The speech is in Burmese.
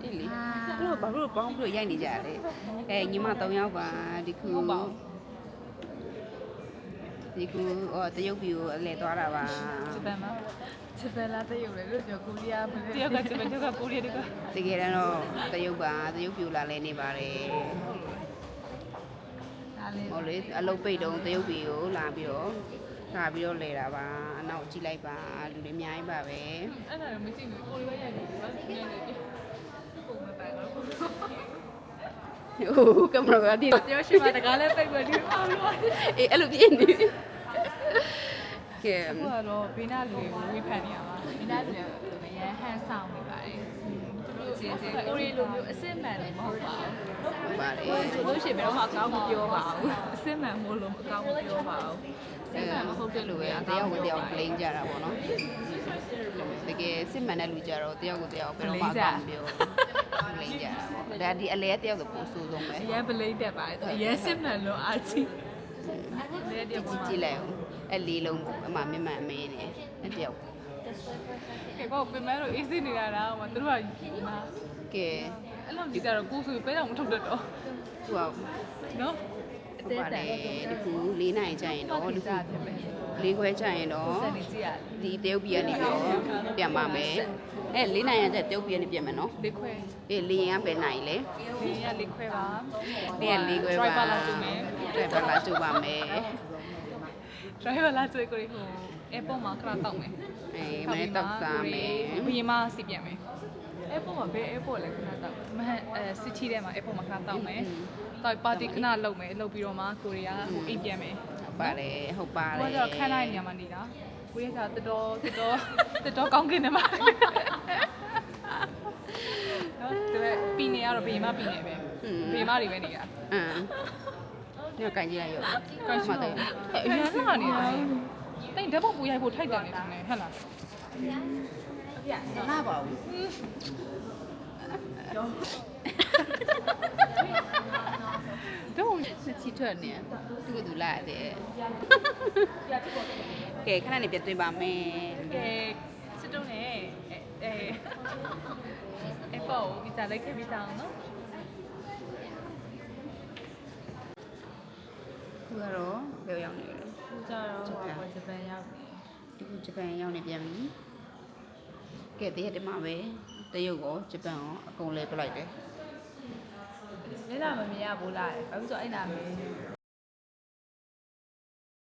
အေးလေသူတို့ဘာလို့ပေါင်းပြီးရိုက်နေကြလဲညီမ3ယောက်ပါဒီခုတရုတ်ပြည်ကိုအလဲသွားတာပါဂျပန်မှာဂျပန်လားတရုတ်လေလို့ပြောကိုရီးယားတရုတ်ကဂျပန်တရုတ်ကကိုရီးယားတကယ်တကယ်တော့တရုတ်ပါတရုတ်ပြည်လာလဲနေပါတယ်ဟုတ်လေအလုပ်ပိတ်တုံးတရုတ်ပြည်ကိုလာပြီးတော့လဲတာပါအနောက်ကြည့်လိုက်ပါလူတွေအများကြီးပါပဲအဲ့ဒါတော့မကြည့်ဘူးကိုရီးယားရိုက်နေတယ်ဘာလို့ရိုက်နေလဲပုံမပိုင်တော့ဟိုကင်မရာကဒီပြောရှိမှတကားလည်းပိတ်ပြီးအောင်လို့အေးအဲ့လိုပြင်းနေကဲအခုကတော့ဘေးနာလူကိုဝေဖန်နေရပါဘေးနာလူကရန်ဟန်ဆောင်နေပါတယ်သူတို့ချင်းချင်းကိုရီးလိုမျိုးအစစ်မှန်တယ်မဟုတ်ပါဘူးပါတယ်ဆိုလို့ရှိရင်ဘယ်တော့မှအကောင်းမပြောပါဘူးအစစ်မှန်မို့လို့အကောင်းမပြောပါဘူးစစ်မှန်မဟုတ်တဲ့လူပဲတယောက်ကိုတယောက် blame ကြတာပေါ့နော်တကယ်စစ်မှန်တဲ့လူကြတော့တယောက်ကိုတယောက်ဘယ်တော့မှအကောင်းမပြောblame ကြတာပေါ့ဒါဒီအလဲတယောက်ဆိုပိုဆိုးဆုံးပဲအရင် blame တက်ပါတယ်အရင်စစ်မှန်လို့အာချီလဲတယောက်ကြည့်လိုက်အောင်အဲ့လေးလုံးအမမျက်မှန်အမေးနေအဲ့တယောက်ကဲကောပြင်မဲလို့ easy နေတာလားဟိုသူတို့ကကဲအဲ့လိုကြည့်ကြတော့ကိုယ်ဆိုပဲတော့မထုတ်တတ်တော့သူကနော်အသေးတန်ဒီခု4နိုင်ကျရင်တော့ဒီခု4ခွဲကျရင်တော့ဒီတရုတ်ပြည်ကနေပြီးတော့ပြန်ပါမယ်အဲ့4နိုင်ရတဲ့တရုတ်ပြည်ကနေပြန်မယ်နော်4ခွဲအေး4ရင်ကပဲနိုင်လေ4ရ4ခွဲပါ4ရ4ခွဲပါ driver လာကြည့်မယ် driver လာကြည့်ပါမယ် driver လာကြည့်ကိုဟို airport မှာခဏတောက်မယ်မနေ့တောက်စားမယ်ဘီမစီပြန်မယ် airport မှာဘယ် airport လဲခဏတောက်မဟန်city ထဲမှာ airport မှာခဏတောက်မယ်တောက်ပါတီခဏလုပ်မယ်လုပ်ပြီးတော့မှကိုရီးယားဟိုအိမ်ပြန်မယ်ဟုတ်ပါတယ်ဟုတ်ပါတယ်ကိုကတော့ခန်းတိုင်းနေရာမှာနေတာကိုရီးယားကတော်ကောင်းကင်နေမှာနော်ဒါပေမဲ့ပြည်နေရတော့ဘီမပြည်နေပဲဘီမတွေပဲနေတာညကန်ကြည့်လိုက်ရောကန်မှတယ်အရင်ကနေတာတိတ်ဓာတ်ပုံပူရိုက်ဖို့ထိုက်တယ်နေတယ်ဟဲ့လားလာပါဘူးတော့စစ်ချီထွက်နေသူကသူလာတယ်ကဲခဏနေပြတွေ့ပါမယ်ကဲစစ်တုံးနေအဲ့ပေါ့ဒီစားလိုက်ခဲ့ပြီးတောင်းနော်ခုကတော့ဘယ်ရောက်နေလဲခုကျတော့ဂျပန်ရောက်နေဒီခုဂျပန်ရောက်နေပြန်ပြီကဲတရက်တည်းမှာပဲတရုတ်ရောဂျပန်ရောအကုန်လဲပြလိုက်တယ်လဲလာမမြင်ရဘူးလားဘာလို့ဆိုအဲ့နာမင်း